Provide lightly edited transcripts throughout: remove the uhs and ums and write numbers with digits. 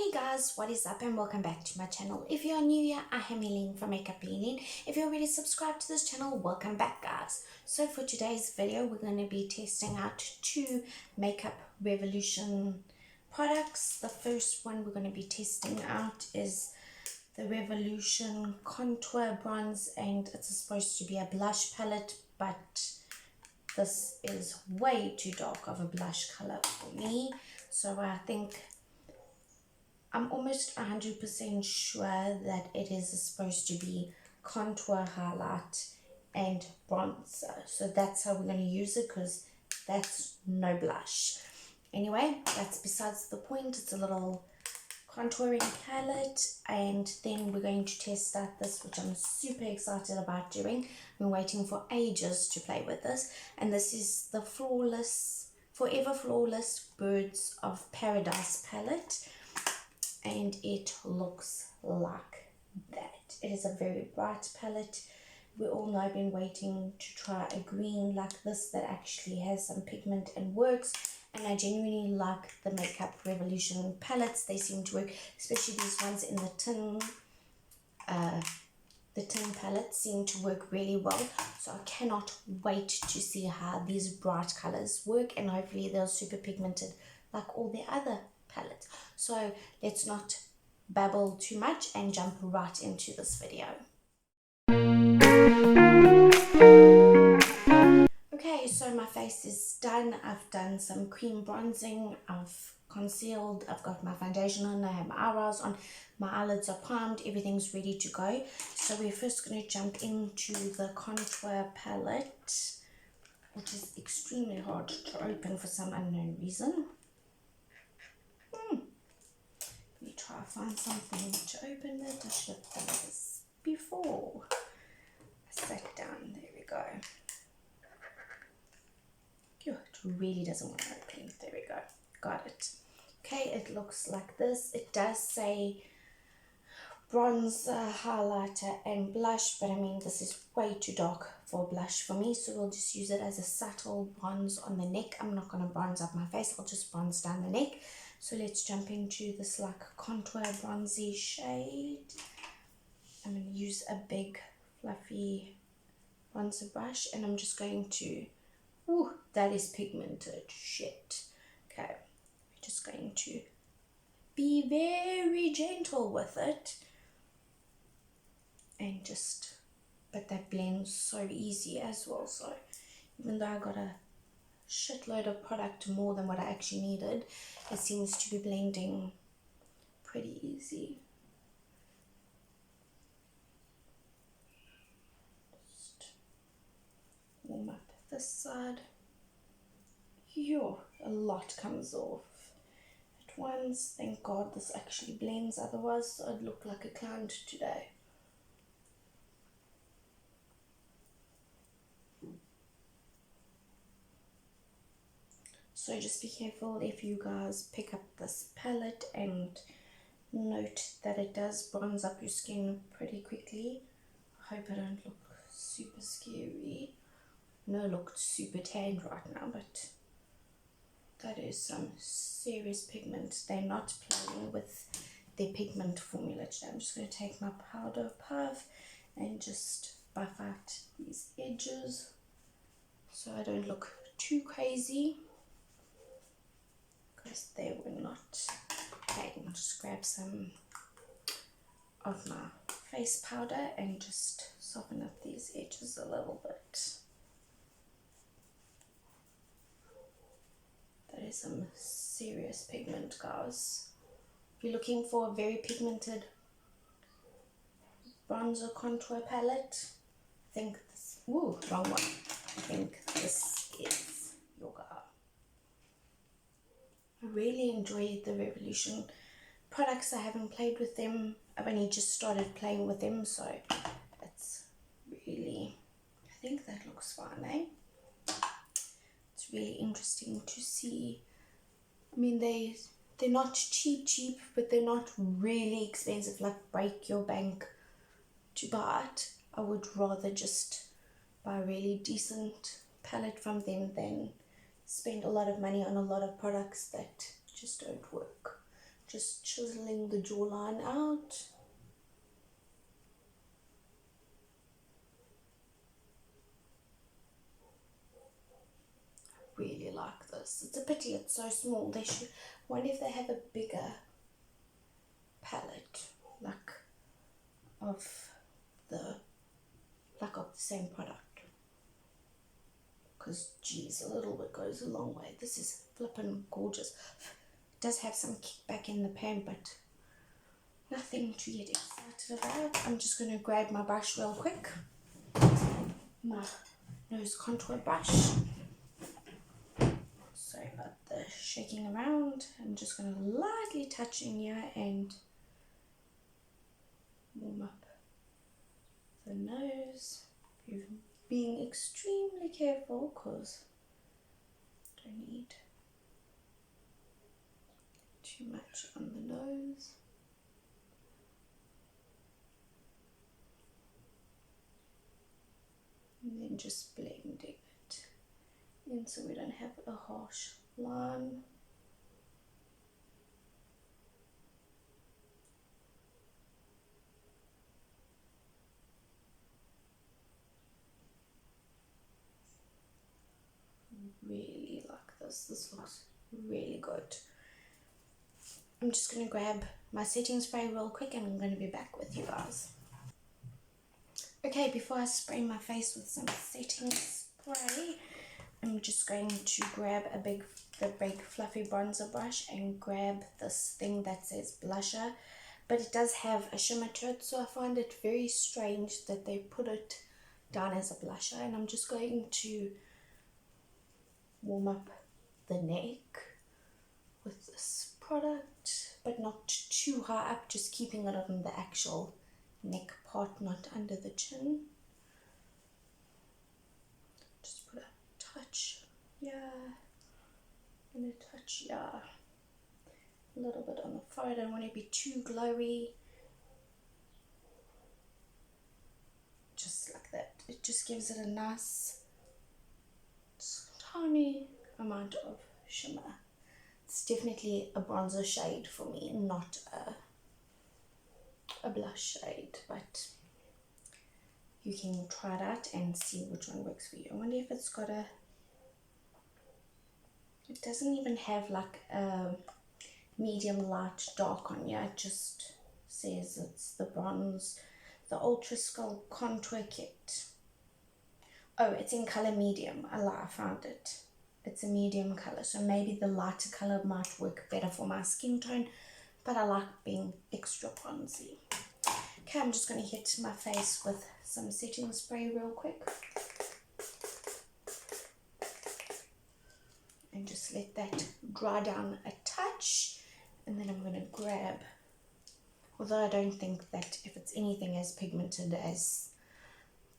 Hey guys, what is up and welcome back to my channel. If you're new here, I am Eileen from Makeup Eileen. If you're already subscribed to this channel, welcome back guys. So for today's video, we're going to be testing out two Makeup Revolution products. The first one we're going to be testing out is the Revolution Contour Bronze, and it's supposed to be a blush palette, but this is way too dark of a blush color for me. So I think I'm almost 100% sure that it is supposed to be contour, highlight and bronzer. So that's how we're going to use it, because that's no blush. Anyway, that's besides the point. It's a little contouring palette, and then we're going to test out this, which I'm super excited about doing. I've been waiting for ages to play with this, and this is the Forever Flawless Birds of Paradise palette, and it looks like that. It is a very bright palette. We all know I've been waiting to try a green like this that actually has some pigment and works, and I genuinely like the Makeup Revolution palettes. They seem to work, especially these ones in the tin palettes seem to work really well. So I cannot wait to see how these bright colors work, and hopefully they're super pigmented like all the other palettes. So let's not babble too much and jump right into this video. Okay, so my face is done. I've done some cream bronzing, I've concealed, I've got my foundation on, I have my eyebrows on, my eyelids are primed, everything's ready to go. So we're first going to jump into the contour palette, which is extremely hard to open for some unknown reason. Let me try to find something to open it. I should have done this before I sat down. There we go. It really doesn't want to open. There we go. Got it. Okay, it looks like this. It does say bronzer, highlighter and blush, but I mean this is way too dark for blush for me, so we'll just use it as a subtle bronze on the neck. I'm not going to bronze up my face, I'll just bronze down the neck. So let's jump into this like contour bronzy shade. I'm going to use a big fluffy bronzer brush, and I'm just going to, ooh, that is pigmented, shit. Okay, we're just going to be very gentle with it, and just, but that blends so easy as well. So even though I got a shitload of product, more than what I actually needed, it seems to be blending pretty easy. Just warm up this side. Yo, a lot comes off at once. Thank God this actually blends, otherwise I'd look like a clown today. So just be careful if you guys pick up this palette, and note that it does bronze up your skin pretty quickly. I hope I don't look super scary. No, looked super tanned right now, but that is some serious pigment. They're not playing with their pigment formula today. I'm just going to take my powder puff and just buff out these edges so I don't look too crazy, because they were not playing. I'll just grab some of my face powder and just soften up these edges a little bit. That is some serious pigment, guys. If you're looking for a very pigmented bronzer contour palette, I think this, woo, wrong one. I think this is your guy. I really enjoy the Revolution products. I haven't played with them. I've only just started playing with them, so it's really, I think that looks fine, eh? It's really interesting to see. I mean, they're not cheap, but they're not really expensive, like break your bank to buy it. I would rather just buy a really decent palette from them than spend a lot of money on a lot of products that just don't work. just chiseling the jawline out. I really like this. It's a pity it's so small. They should, I wonder if they have a bigger palette, like of the same product. Because geez, a little bit goes a long way. This is flippin' gorgeous. It does have some kickback in the pan, but nothing to get excited about. I'm just going to grab my brush real quick. My nose contour brush. Sorry about the shaking around. I'm just going to lightly touch in here and warm up the nose. Being extremely careful because I don't need too much on the nose. And then just blending it in so we don't have a harsh line. Really like this. This looks really good. I'm just going to grab my setting spray real quick and I'm going to be back with you guys. Okay, before I spray my face with some setting spray, I'm just going to grab the big fluffy bronzer brush and grab this thing that says blusher, but it does have a shimmer to it, so I find it very strange that they put it down as a blusher. And I'm just going to warm up the neck with this product, but not too high up, just keeping it on the actual neck part, not under the chin. Just put a touch, yeah, and a touch, yeah, a little bit on the forehead. I don't want to be too glowy, just like that. It just gives it a nice tiny amount of shimmer. It's definitely a bronzer shade for me, not a blush shade, but you can try it out and see which one works for you. I wonder if it's got a, it doesn't even have like a medium light dark on here. It just says it's the bronze, the Ultra Sculpt Contour Kit. Oh, it's in color medium. I found it. It's a medium color, so maybe the lighter color might work better for my skin tone, but I like being extra bronzy. Okay, I'm just going to hit my face with some setting spray real quick. And just let that dry down a touch. And then I'm going to grab, although I don't think that if it's anything as pigmented as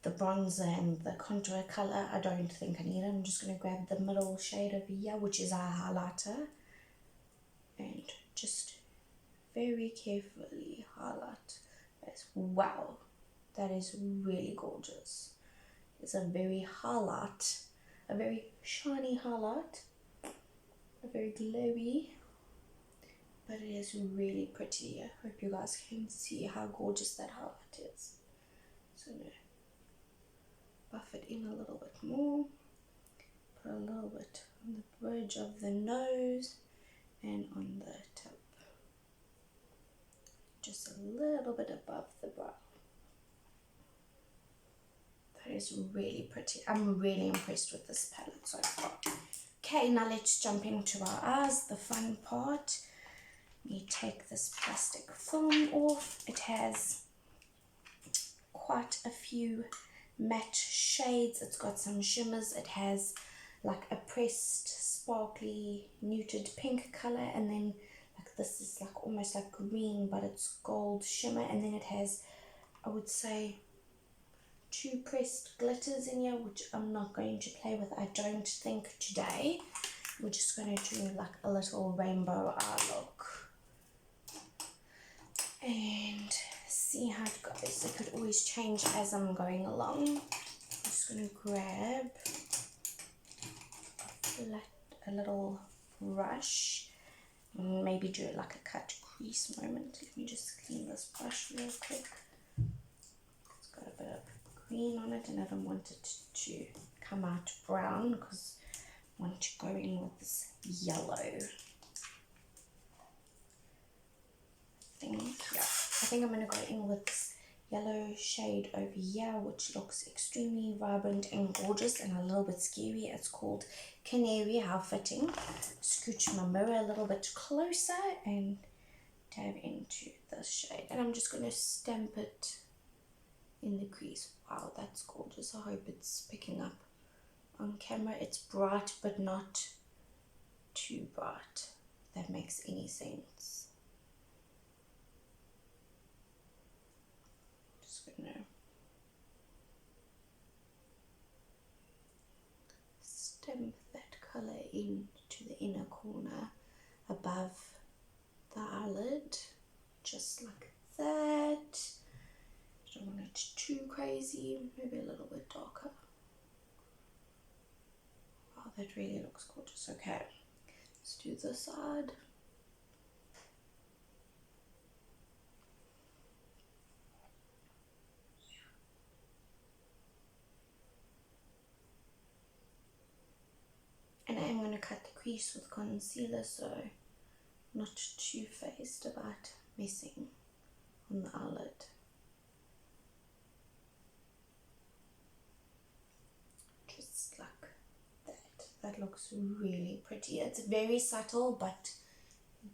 the bronzer and the contour color, I don't think I need it. I'm just going to grab the middle shade over here, which is our highlighter, and just very carefully highlight. Wow, that is really gorgeous. It's a very highlight, a very shiny highlight, a very glowy, but it is really pretty. I hope you guys can see how gorgeous that highlight is. So no, buff it in a little bit more, put a little bit on the bridge of the nose and on the tip, just a little bit above the brow. That is really pretty. I'm really impressed with this palette so far. Okay, now let's jump into our eyes, the fun part. You take this plastic film off. It has quite a few matte shades. It's got some shimmers. It has like a pressed sparkly nude pink color, and then like this is like almost like green, but it's gold shimmer, and then it has, I would say, 2 pressed glitters in here, which I'm not going to play with, I don't think, today. We're just going to do like a little rainbow eye look and see how it goes. It could always change as I'm going along. I'm just going to grab a little brush and maybe do like a cut crease moment. Let me just clean this brush real quick. It's got a bit of green on it and I don't want it to come out brown because I want to go in with this yellow. I think I'm going to go in with this yellow shade over here, which looks extremely vibrant and gorgeous and a little bit scary. It's called Canary. How fitting. Scooch my mirror a little bit closer and dab into this shade, and I'm just going to stamp it in the crease. Wow, that's gorgeous. I hope it's picking up on camera. It's bright but not too bright, if that makes any sense. Stamp that color into the inner corner above the eyelid, just like that. Don't want it too crazy, maybe a little bit darker. Wow, that really looks gorgeous. Okay, let's do this side. And I am going to cut the crease with concealer, so I'm not too phased about messing on the eyelid. Just like that. That looks really pretty. It's very subtle, but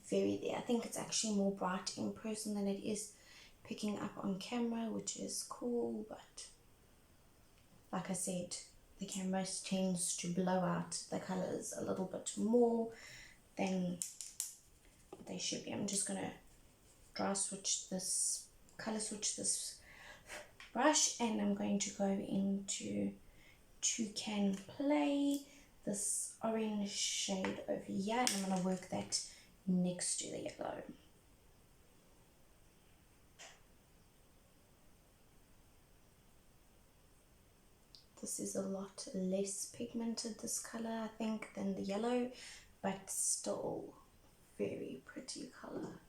very there. I think it's actually more bright in person than it is picking up on camera, which is cool, but like I said, the camera tends to blow out the colors a little bit more than they should be. I'm just going to color switch this brush, and I'm going to go into Toucan Play, this orange shade over here, and I'm going to work that next to the yellow. This is a lot less pigmented, this color, I think, than the yellow, but still very pretty color.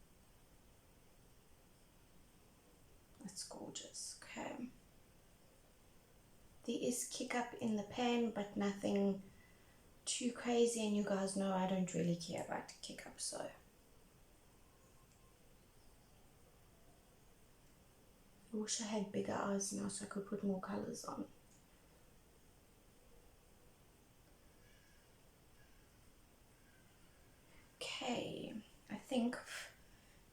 That's gorgeous. Okay. There is kick up in the pan, but nothing too crazy, and you guys know I don't really care about kick up, so. I wish I had bigger eyes now so I could put more colors on. Okay, I think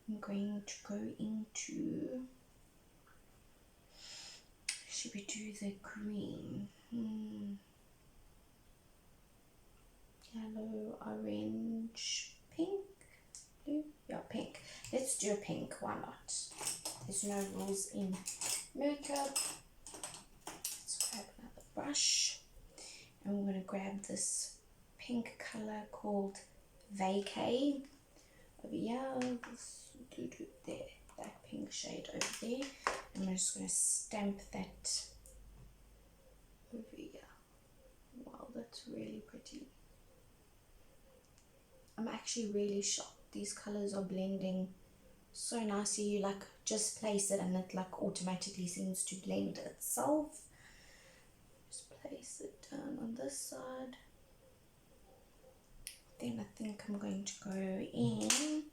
I'm going to go into, should we do the green? Yellow, orange, pink, blue? Yeah, pink. Let's do a pink, why not? There's no rules in makeup. Let's grab another brush. And we're going to grab this pink color called Vacay over here, there, that pink shade over there. And I'm just going to stamp that over here. Wow, that's really pretty. I'm actually really shocked. These colors are blending so nicely. You like just place it and it like automatically seems to blend itself. Just place it down on this side. Then I think I'm going to go in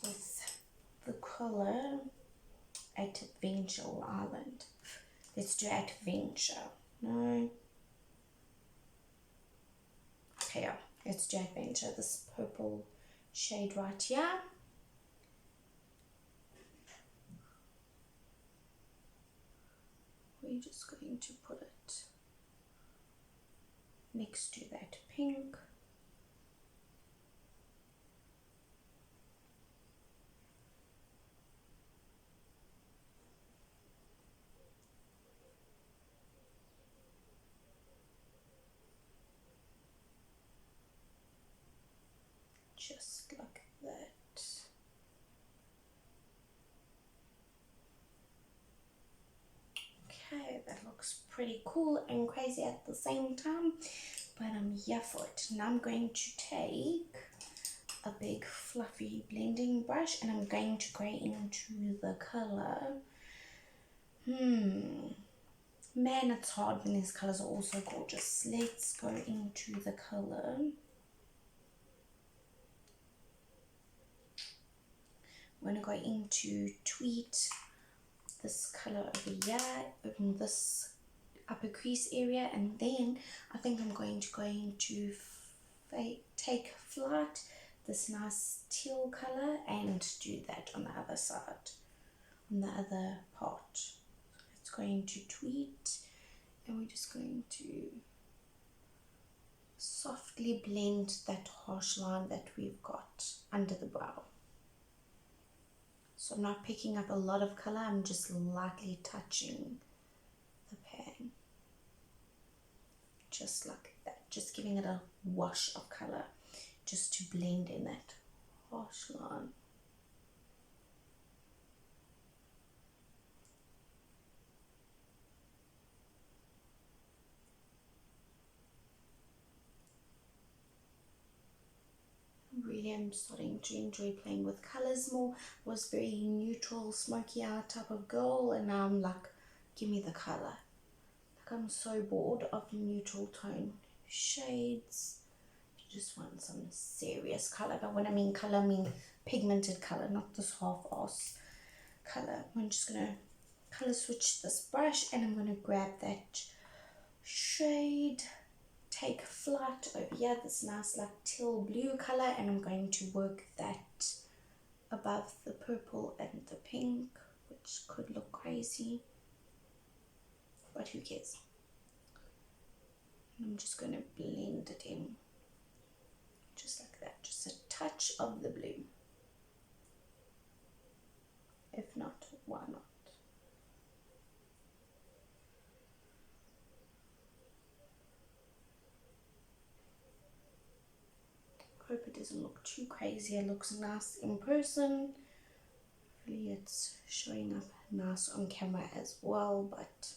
with the color Adventure Island. Let's do Adventure. No. Okay, yeah. Let's do Adventure. This purple shade right here. We're just going to put it next to that pink. Just like that. Okay, that looks pretty cool and crazy at the same time, but I'm here for it. Now I'm going to take a big fluffy blending brush, and I'm going to go into the color. Man, it's hard when these colors are also gorgeous. Let's go into the color. I'm going to go into Tweet, this color over here, in this upper crease area, and then I think I'm going to go into Take Flight, this nice teal color, and do that on the other side, on the other part. So let's go into Tweet, and we're just going to softly blend that harsh line that we've got under the brow. So I'm not picking up a lot of color, I'm just lightly touching the pan. Just like that, just giving it a wash of color, just to blend in that harsh line. Really am starting to enjoy playing with colors more. Was very neutral, smoky eye type of girl, and now I'm like, give me the color. Like, I'm so bored of neutral tone shades. I just want some serious color. But when I mean color, I mean pigmented color, not this half-ass color. I'm just gonna color switch this brush, and I'm gonna grab that shade Take Flight over here, this nice like teal blue color, and I'm going to work that above the purple and the pink, which could look crazy, but who cares. And I'm just going to blend it in just like that, just a touch of the blue. If not, why not? Hope it doesn't look too crazy. It looks nice in person. Hopefully it's showing up nice on camera as well, but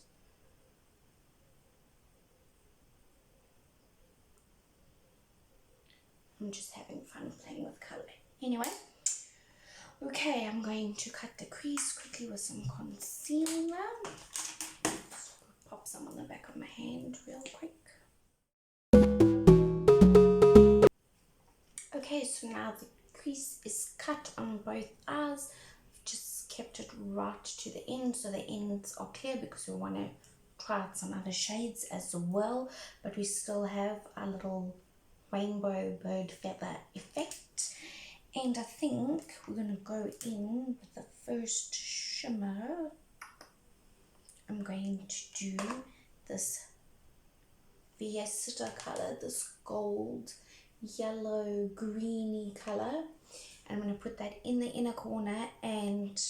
I'm just having fun playing with color. Anyway, okay, I'm going to cut the crease quickly with some concealer. Let's pop some on the back of my hand real quick. Okay, so now the crease is cut on both eyes. I've just kept it right to the end, so the ends are clear because we want to try out some other shades as well, but we still have a little rainbow bird feather effect. And I think we're going to go in with the first shimmer. I'm going to do this Fiesta color, this gold yellow greeny color, and I'm going to put that in the inner corner and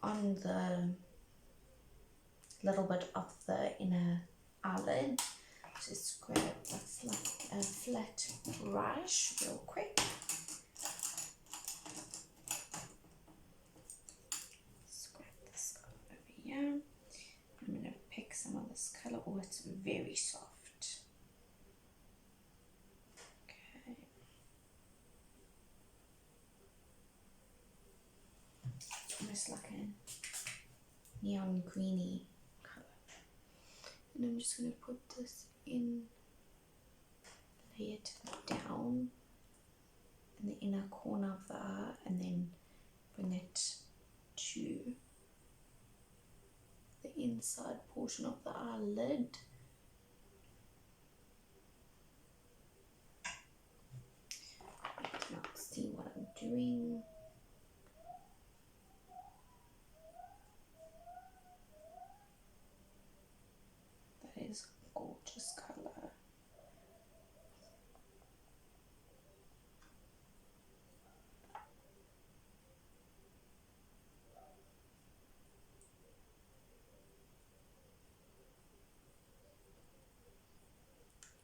on the little bit of the inner eyelid. Just grab a flat brush real quick. Scrap this over here. I'm going to pick some of this color. Oh, it's very soft. Okay. It's almost like a neon greeny color. And I'm just going to put this in, lay it down in the inner corner of the eye, and then bring it to the inside portion of the eyelid. You cannot see what I'm doing. That is a gorgeous color.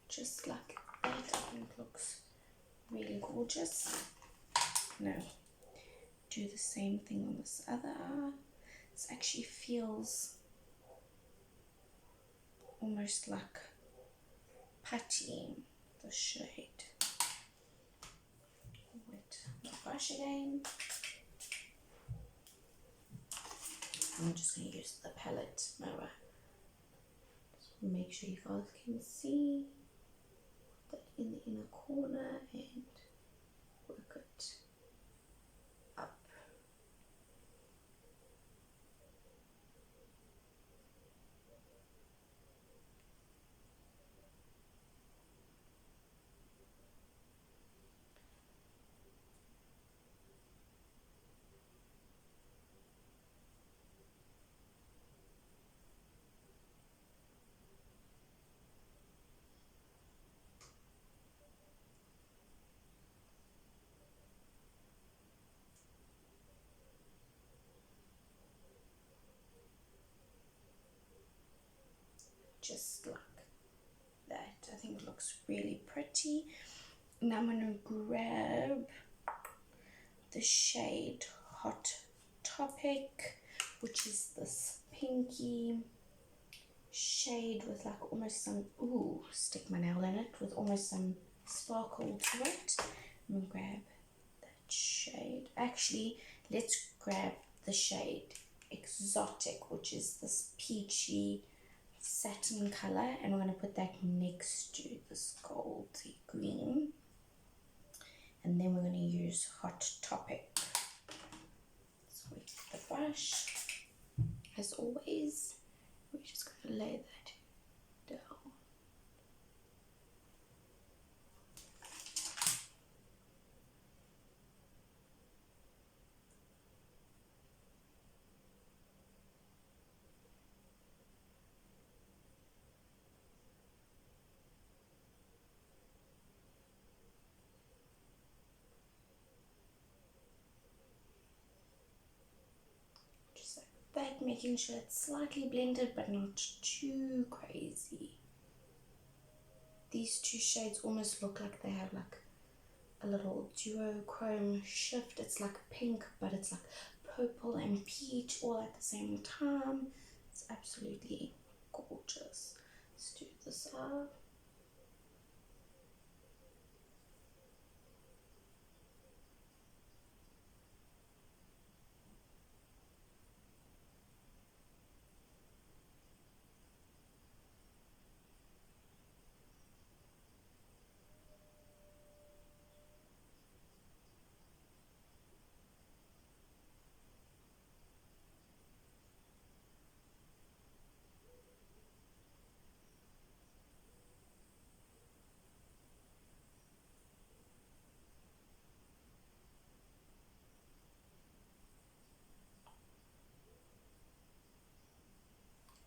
Just like that, I think looks really gorgeous. Now, do the same thing on this other eye. This actually feels almost like putty, the shade. brush again. I'm just going to use the palette mirror. Just make sure you guys can see that in the inner corner and work it up. Just like that. I think it looks really pretty. Now I'm going to grab the shade Hot Topic, which is this pinky shade with like almost some, ooh, stick my nail in it, with almost some sparkle to it. I'm going to grab that shade. Actually, let's grab the shade Exotic, which is this peachy satin color, and we're going to put that next to this goldy green, and then we're going to use Hot Topic. So with the brush, as always, we're just going to lay that down. That, making sure it's slightly blended but not too crazy. These two shades almost look like they have like a little duochrome shift. It's like pink, but it's like purple and peach all at the same time. It's absolutely gorgeous. Let's do this up.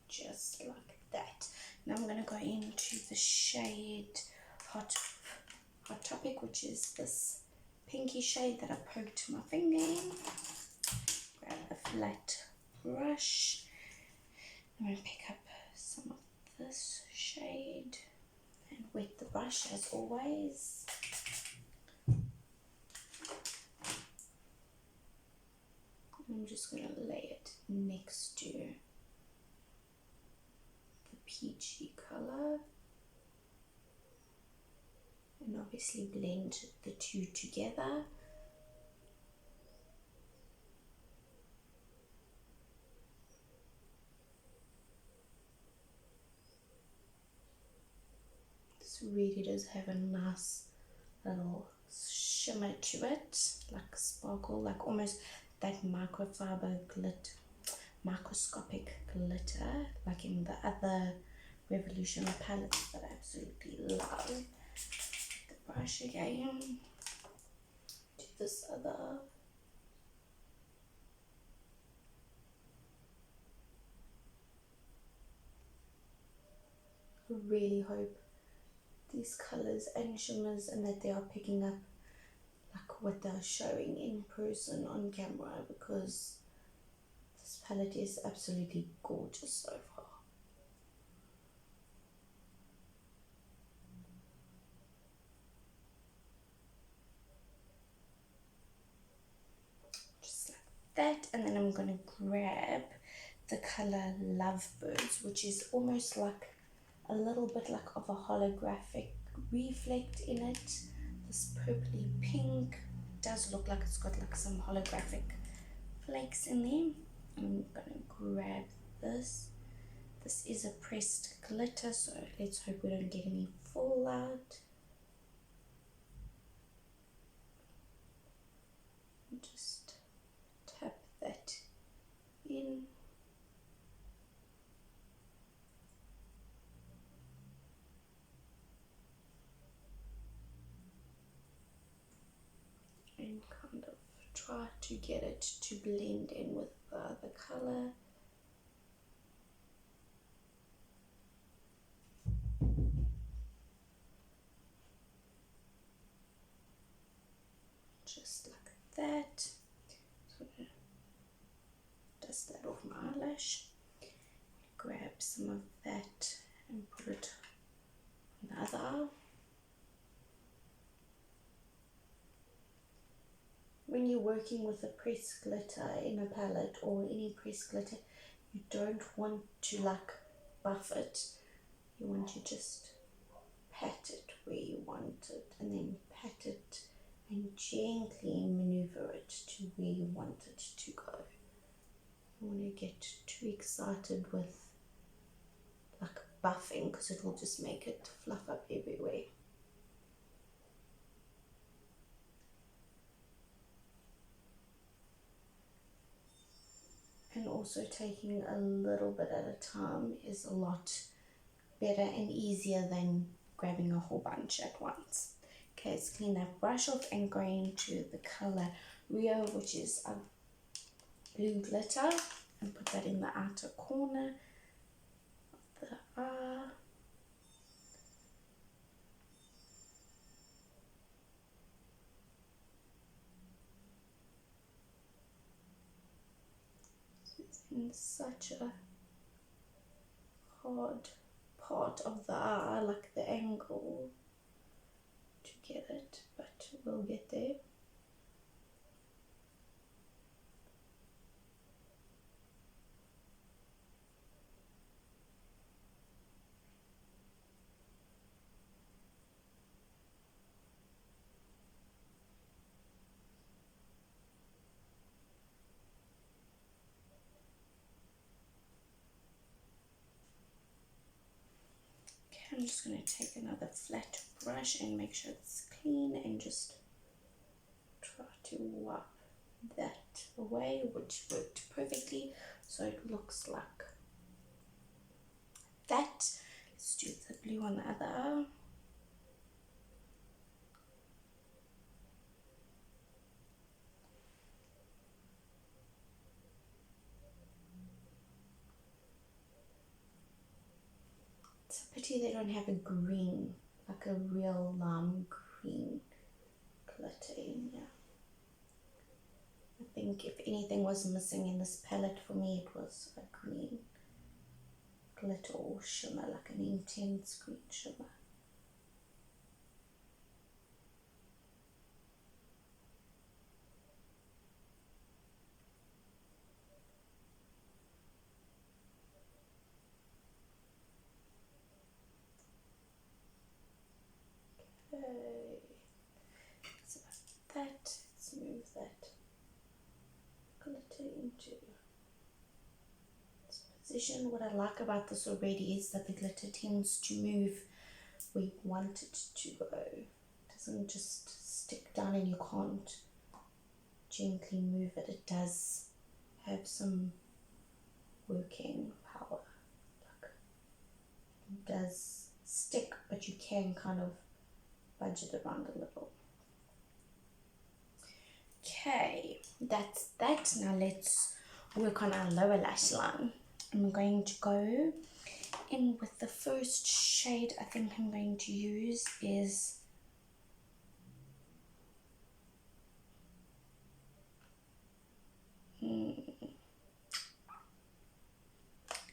Just like that. Now I'm going to go into the shade Hot Topic, which is this pinky shade that I poked my finger in. Grab a flat brush. I'm going to pick up some of this shade and wet the brush as always. I'm just going to lay it next to peachy color, and obviously blend the two together. This really does have a nice little shimmer to it, like sparkle, like almost that microfiber glitter, microscopic glitter, like in the other Revolution palettes that I absolutely love. The brush again, do this other. I really hope these colors and shimmers and that they are picking up like what they're showing in person on camera, because this palette is absolutely gorgeous so far. Just like that, and then I'm going to grab the color Lovebirds, which is almost like a little bit like of a holographic reflect in it. This purpley pink. does look like it's got like some holographic flakes in there. I'm gonna grab this. This is a pressed glitter, so let's hope we don't get any fallout. Just tap that in. And kind of try to get it to blend in with the color. Just like that. So I'm going to dust that off my eyelash. Grab some of that and put it on the other eye. When you're working with a pressed glitter in a palette or any pressed glitter, you don't want to like buff it. You want to just pat it where you want it, and then pat it and gently maneuver it to where you want it to go. You don't want to get too excited with like buffing, because it will just make it fluff up everywhere. And also taking a little bit at a time is a lot better and easier than grabbing a whole bunch at once. Okay, let's clean that brush off and go into the color Rio, which is a blue glitter, and put that in the outer corner of the eye. In such a hard part of the eye, like the angle to get it, but we'll get there. I'm just going to take another flat brush and make sure it's clean and just try to wipe that away, which worked perfectly. So it looks like that. Let's do the blue on the other eye. It's a pity they don't have a green, like a real lime green glitter in here. I think if anything was missing in this palette for me, it was a green glitter or shimmer, like an intense green shimmer. Okay, so like that. Let's move that glitter into its position. What I like about this already is that the glitter tends to move where you want it to go. It doesn't just stick down and you can't gently move it. It does have some working power. Like, it does stick, but you can kind of budge it around a little. Okay, that's that. Now let's work on our lower lash line. I'm going to go in with the first shade I think I'm going to use is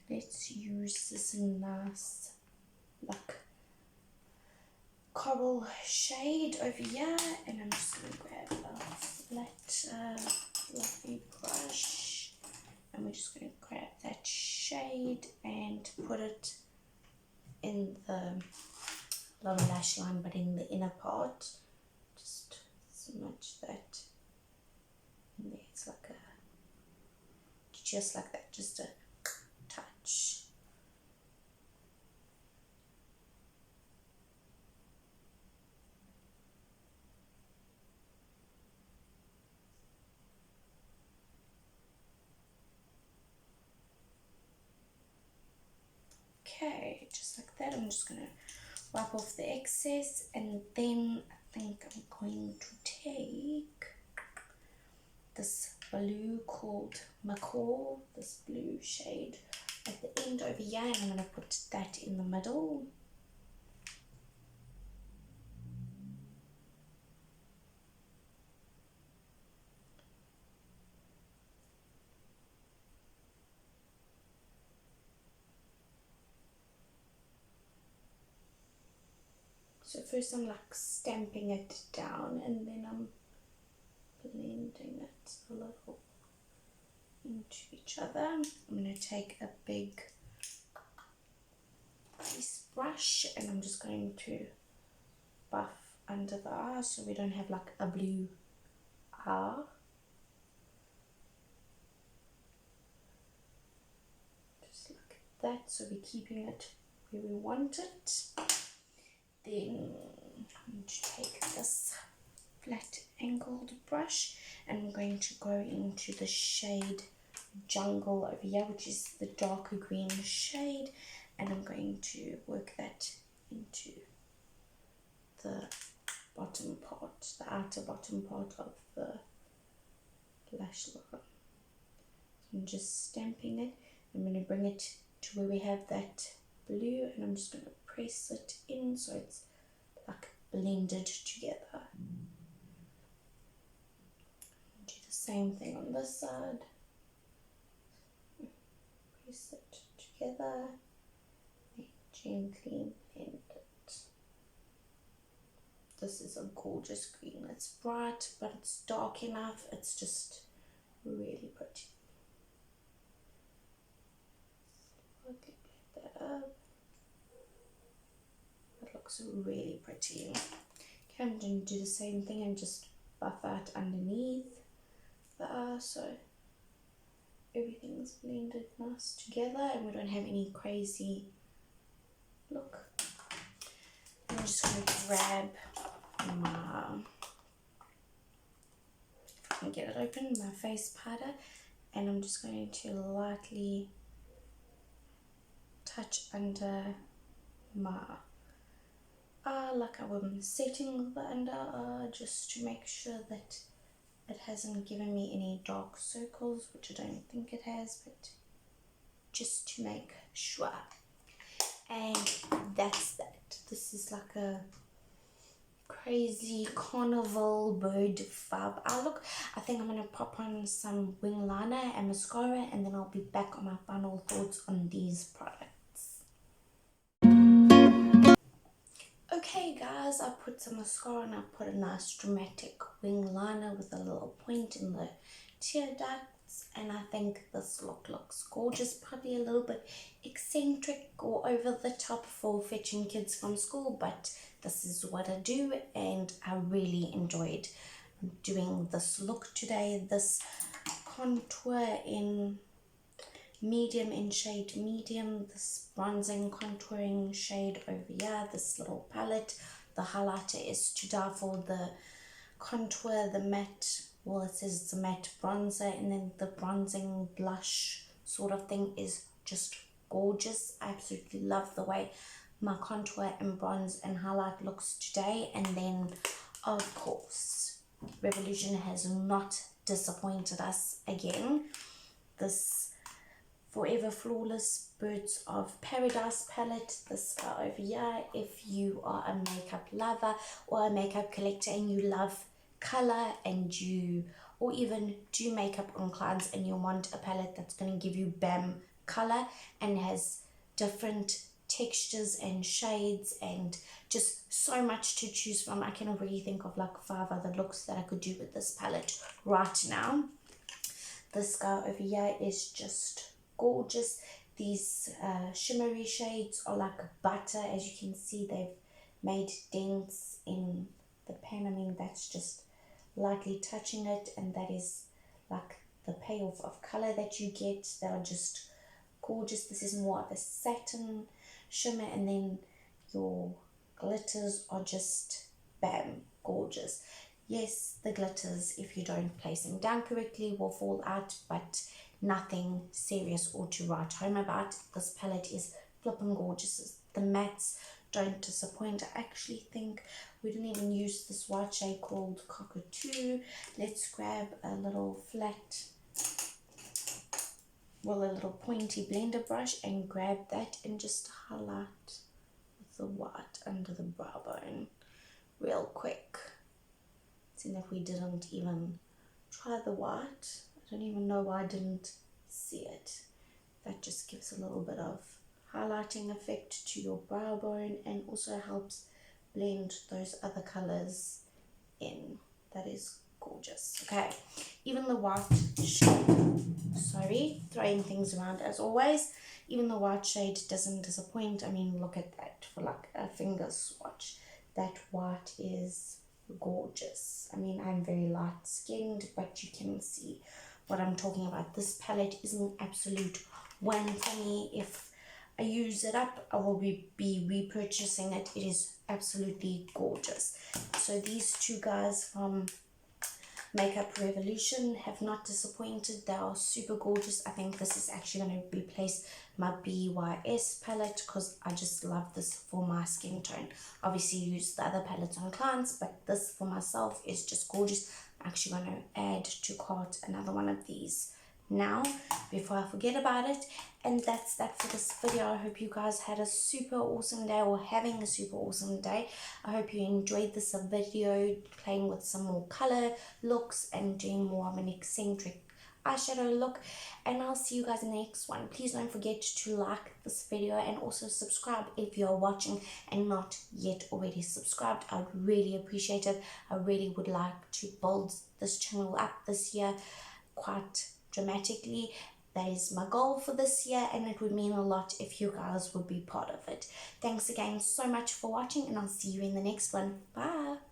let's use this nice like coral shade over here, and I'm just going to grab a flat fluffy brush, and we're just going to grab that shade and put it in the lower lash line, but in the inner part. Just smudge that just like that, just a touch. Okay, just like that. I'm just going to wipe off the excess, and then I think I'm going to take this blue called Masscara, this blue shade at the end over here, and I'm going to put that in the middle. So first I'm like stamping it down, and then I'm blending it a little into each other. I'm going to take a big crease brush, and I'm just going to buff under the eye so we don't have like a blue eye. Just like that, so we're keeping it where we want it. Then I'm going to take this flat angled brush, and I'm going to go into the shade Jungle over here, which is the darker green shade, and I'm going to work that into the bottom part, the outer bottom part of the lash line. So I'm just stamping it. I'm going to bring it to where we have that blue, and I'm just going to press it in so it's like blended together. Do the same thing on this side. Press it together and gently blend it. This is a gorgeous green. It's bright, but it's dark enough. It's just really pretty. Okay, blend that up. It looks really pretty. Okay, I'm going to do the same thing and just buff out underneath the eye so everything's blended nice together and we don't have any crazy look. I'm just going to grab my, and get it open, my face powder, and I'm just going to lightly touch under my eye like I'm setting the under eye, just to make sure that it hasn't given me any dark circles, which I don't think it has, but just to make sure. And that's that. This is like a crazy carnival bird vibe eye look. I think I'm going to pop on some wing liner and mascara, and then I'll be back on my final thoughts on these products. Okay guys, I put some mascara and I put a nice dramatic wing liner with a little point in the tear ducts, and I think this look looks gorgeous. Probably a little bit eccentric or over the top for fetching kids from school, but this is what I do and I really enjoyed doing this look today. This contour in medium, in shade medium, this bronzing contouring shade over here, this little palette. The highlighter is to die for, the contour, the matte, well it says it's a matte bronzer, and then the bronzing blush sort of thing is just gorgeous. I absolutely love the way my contour and bronze and highlight looks today. And then of course Revolution has not disappointed us again. This Forever Flawless Birds of Paradise palette, this guy over here. If you are a makeup lover or a makeup collector and you love color, and you, or even do makeup on clients and you want a palette that's going to give you bam color and has different textures and shades and just so much to choose from. I can already think of like 5 other looks that I could do with this palette right now. This guy over here is just gorgeous. These shimmery shades are like butter. As you can see, they've made dents in the pen. I mean, that's just lightly touching it, and that is like the payoff of color that you get. They are just gorgeous. This is more of a satin shimmer, and then your glitters are just bam, gorgeous. Yes, the glitters, if you don't place them down correctly, will fall out, but nothing serious or to write home about. This palette is flipping gorgeous. The mattes don't disappoint. I actually think we didn't even use this white shade called Cockatoo. Let's grab a little flat, well, a little pointy blender brush and grab that and just highlight with the white under the brow bone real quick. Seeing that we didn't even try the white. I don't even know why I didn't see it. That just gives a little bit of highlighting effect to your brow bone and also helps blend those other colors in. That is gorgeous. Okay, even the white shade, sorry, throwing things around as always, even the white shade doesn't disappoint. I mean, look at that for like a finger swatch. That white is gorgeous. I mean, I'm very light skinned, but you can see what I'm talking about. This palette is an absolute win for me. If I use it up, I will be repurchasing it. It is absolutely gorgeous. So these two guys from Makeup Revolution have not disappointed. They are super gorgeous. I think this is actually going to replace my BYS palette because I just love this for my skin tone. Obviously use the other palettes on clients, but this for myself is just gorgeous. I'm actually going to add to cart another one of these now before I forget about it. And that's that for this video. I hope you guys had a super awesome day, or having a super awesome day. I hope you enjoyed this video, playing with some more color looks and doing more of an eccentric eyeshadow look. And I'll see you guys in the next one. Please don't forget to like this video and also subscribe if you're watching and not yet already subscribed. I'd really appreciate it. I really would like to build this channel up this year quite dramatically. That is my goal for this year, and it would mean a lot if you guys would be part of it. Thanks again so much for watching, and I'll see you in the next one. Bye.